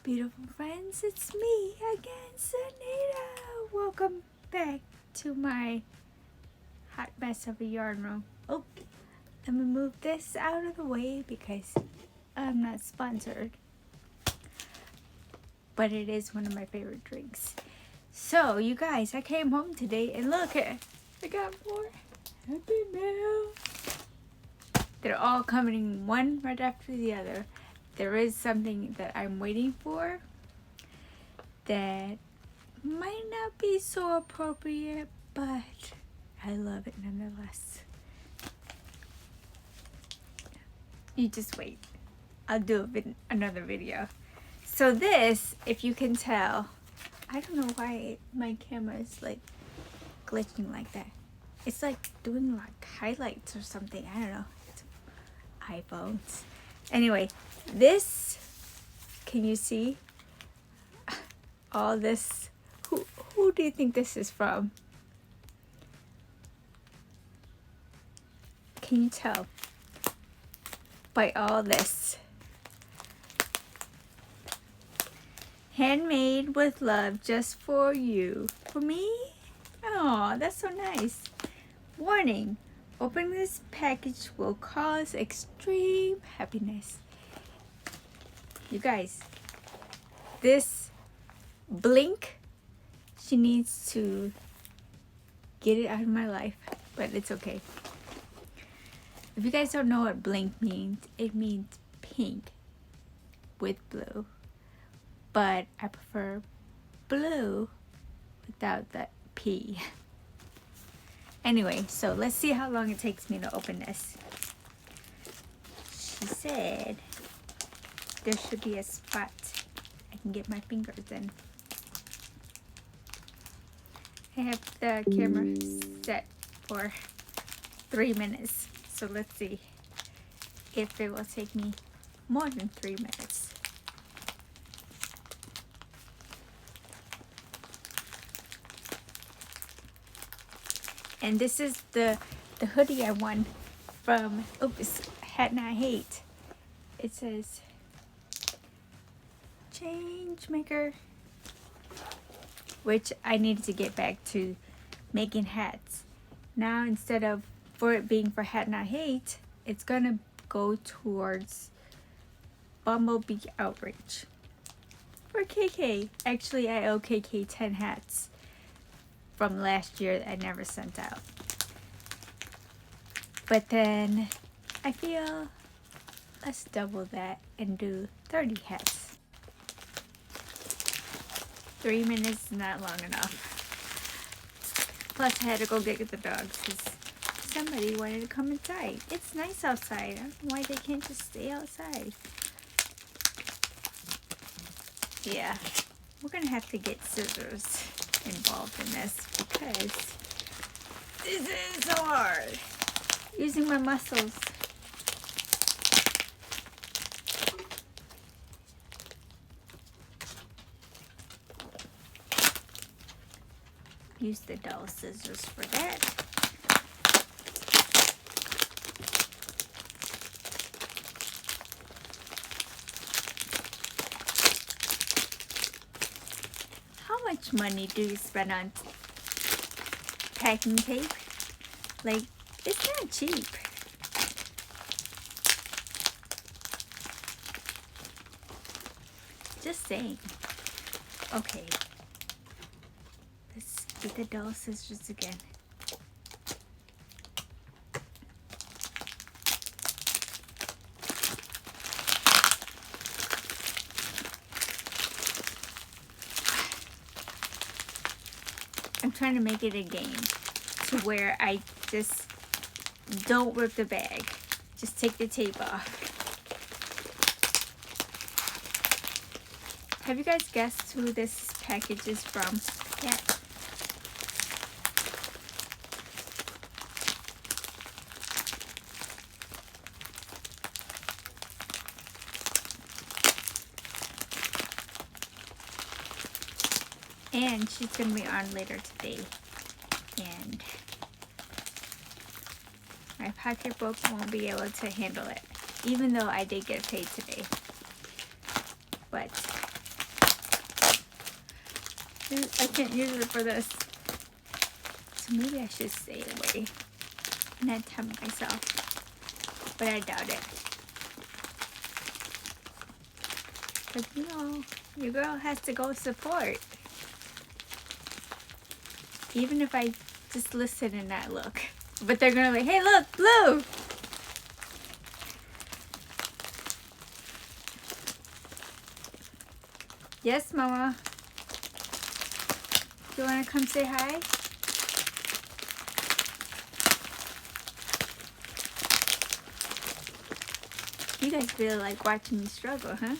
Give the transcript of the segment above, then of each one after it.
Beautiful friends, it's me again, Sunita. Welcome back to my hot mess of a yarn room. Oh, let me move this out of the way because I'm not sponsored, but it is one of my favorite drinks. So, you guys, I came home today and look, I got more Happy Mail. They're all coming one right after the other. There is something that I'm waiting for that might not be so appropriate, but I love it nonetheless. You just wait. I'll do another video. So this, if you can tell, I don't know why my camera is like glitching like that. It's like doing like highlights or something. I don't know. It's iPhones. Anyway, this, can you see all this? Who do you think this is from? Can you tell by all this? Handmade with love just for you. For me? Oh, that's so nice. Warning, opening this package will cause extreme happiness. You guys, this Blink, she needs to get it out of my life, but it's okay. If you guys don't know what Blink means, it means pink with blue. But I prefer blue without that P. Anyway, so let's see how long it takes me to open this. She said there should be a spot I can get my fingers in. I have the camera set for 3 minutes, so let's see if it will take me more than 3 minutes. And this is the hoodie I won from Hat Not Hate. It says Change Maker, which I needed to get back to making hats. Now instead of for it being for Hat Not Hate, it's gonna go towards Bumblebee Outreach. For KK, actually I owe KK 10 hats from last year that I never sent out. But then I feel let's double that and do 30 hats. 3 minutes is not long enough. Plus I had to go get the dogs because somebody wanted to come inside. It's nice outside. I don't know why they can't just stay outside. Yeah, we're gonna have to get scissors involved in this because this is so hard. Using my muscles. Use the dull scissors for that. How much money do you spend on packing tape? Like, it's not cheap. Just saying. Okay. Let's get the dull scissors again. I'm trying to make it a game to where I just don't rip the bag. Just take the tape off. Have you guys guessed who this package is from yet? And she's going to be on later today. And my pocketbook won't be able to handle it. Even though I did get paid today. But I can't use it for this. So maybe I should stay away and not tempt myself. But I doubt it. Because, you know, your girl has to go support. Even if I just listen and not look. But they're going to be, hey, look, blue! Yes, Mama. Do you want to come say hi? You guys really like watching me struggle, huh?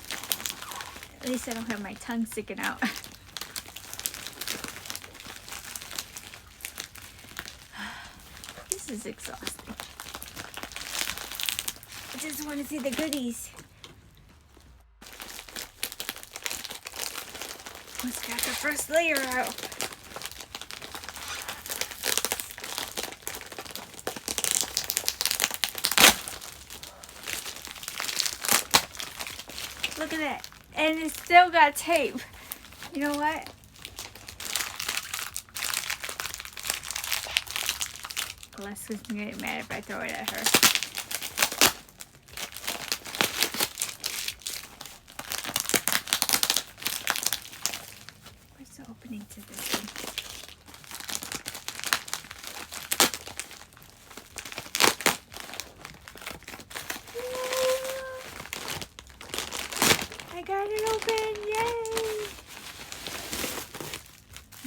At least I don't have my tongue sticking out. This is exhausting. I just want to see the goodies. Let's get the first layer out. Look at that. And it still got tape. You know what? Alessa's gonna get mad if I throw it at her. Where's the opening to this one? I got it open, yay!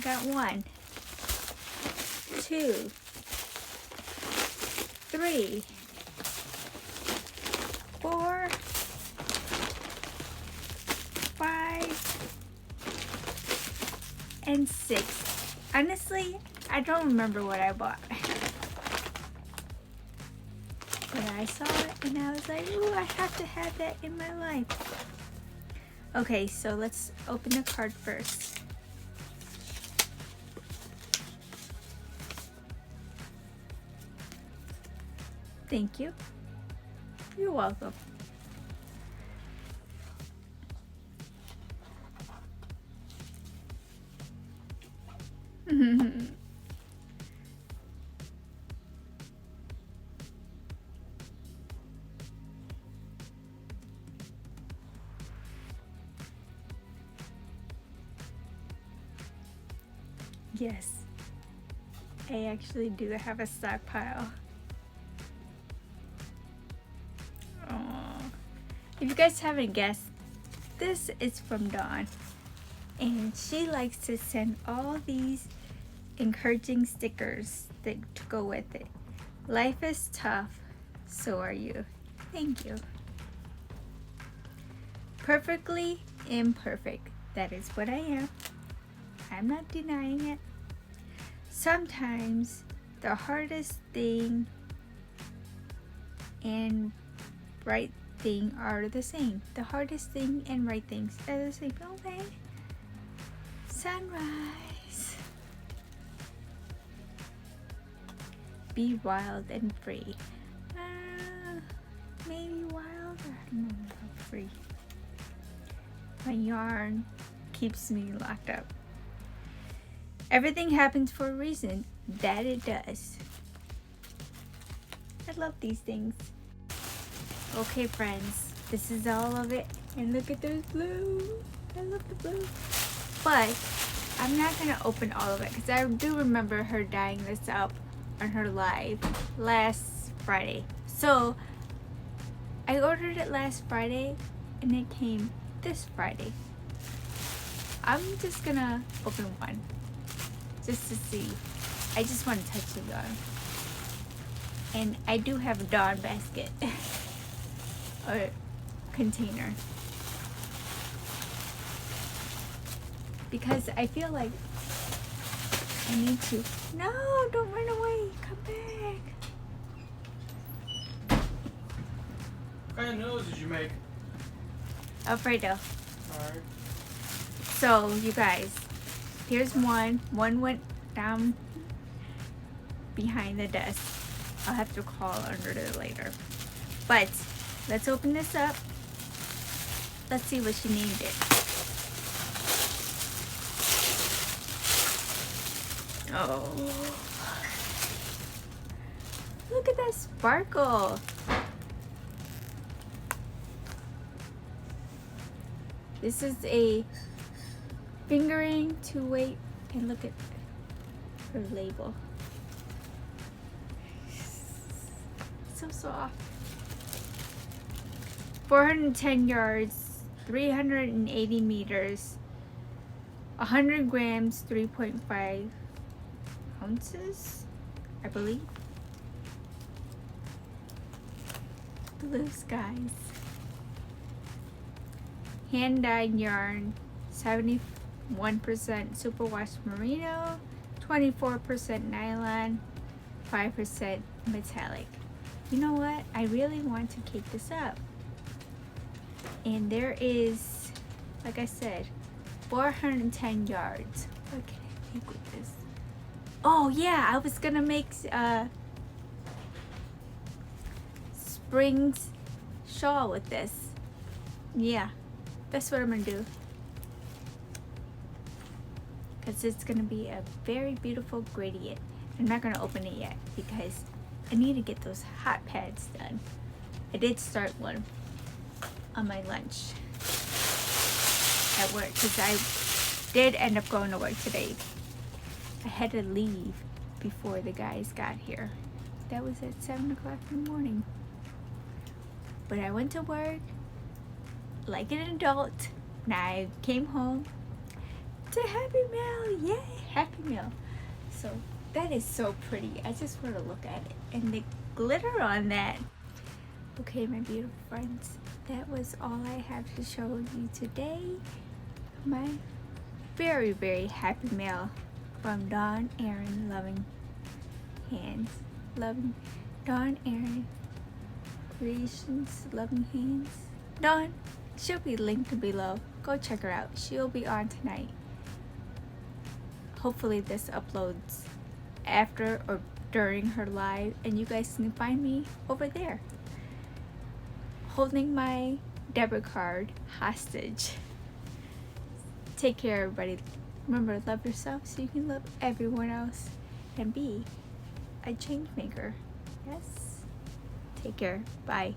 Got 1, 2, 3, 4, 5, and 6. Honestly, I don't remember what I bought. But I saw it and I was like, ooh, I have to have that in my life. Okay, so let's open the card first. Thank you. You're welcome. Yes, I actually do have a stockpile. Aww. If you guys haven't guessed, this is from Dawn. And she likes to send all these encouraging stickers that to go with it. Life is tough, so are you. Thank you. Perfectly imperfect. That is what I am. I'm not denying it. Sometimes the hardest thing and right thing are the same. The hardest thing and right things are the same. Okay. Sunrise. Be wild and free. Maybe wild or I don't know about free. My yarn keeps me locked up. Everything happens for a reason. That it does. I love these things. Okay, friends. This is all of it. And look at those blue. I love the blue. But I'm not going to open all of it because I do remember her dyeing this up on her live last Friday. So I ordered it last Friday and it came this Friday. I'm just going to open one. Just to see. I just want to touch the yarn. And I do have a Dawn basket. Or container. Because I feel like I need to. No, don't run away. Come back. What kind of noodles did you make? Alfredo. Alright. So, you guys. Here's one. One went down behind the desk. I'll have to call under it later. But let's open this up. Let's see what she named it. Oh. Look at that sparkle. This is a fingering to weight, and look at her label. So soft. 410 yards, 380 meters, 100 grams, 3.5 ounces, I believe. Blue skies. Hand dyed yarn, 71% superwash merino, 24% nylon, 5% metallic. You know what? I really want to cake this up. And there is, like I said, 410 yards. What can I make with this? Oh yeah, I was gonna make spring's shawl with this. Yeah, that's what I'm gonna do. Because it's gonna be a very beautiful gradient. I'm not gonna open it yet because I need to get those hot pads done. I did start one on my lunch at work because I did end up going to work today. I had to leave before the guys got here. That was at 7 o'clock in the morning. But I went to work like an adult, and I came home to Happy Meal. Yay, Happy Meal. So that is so pretty. I just want to look at it. And the glitter on that. Okay, my beautiful friends, that was all I have to show you today. My very, very Happy Mail from Dawn Erin Loving Hands. Dawn Erin Creations Loving Hands. Dawn, she'll be linked below. Go check her out. She'll be on tonight. Hopefully this uploads after or during her live, and you guys can find me over there holding my debit card hostage. Take care, everybody. Remember, love yourself so you can love everyone else and be a change maker. Yes. Take care. Bye.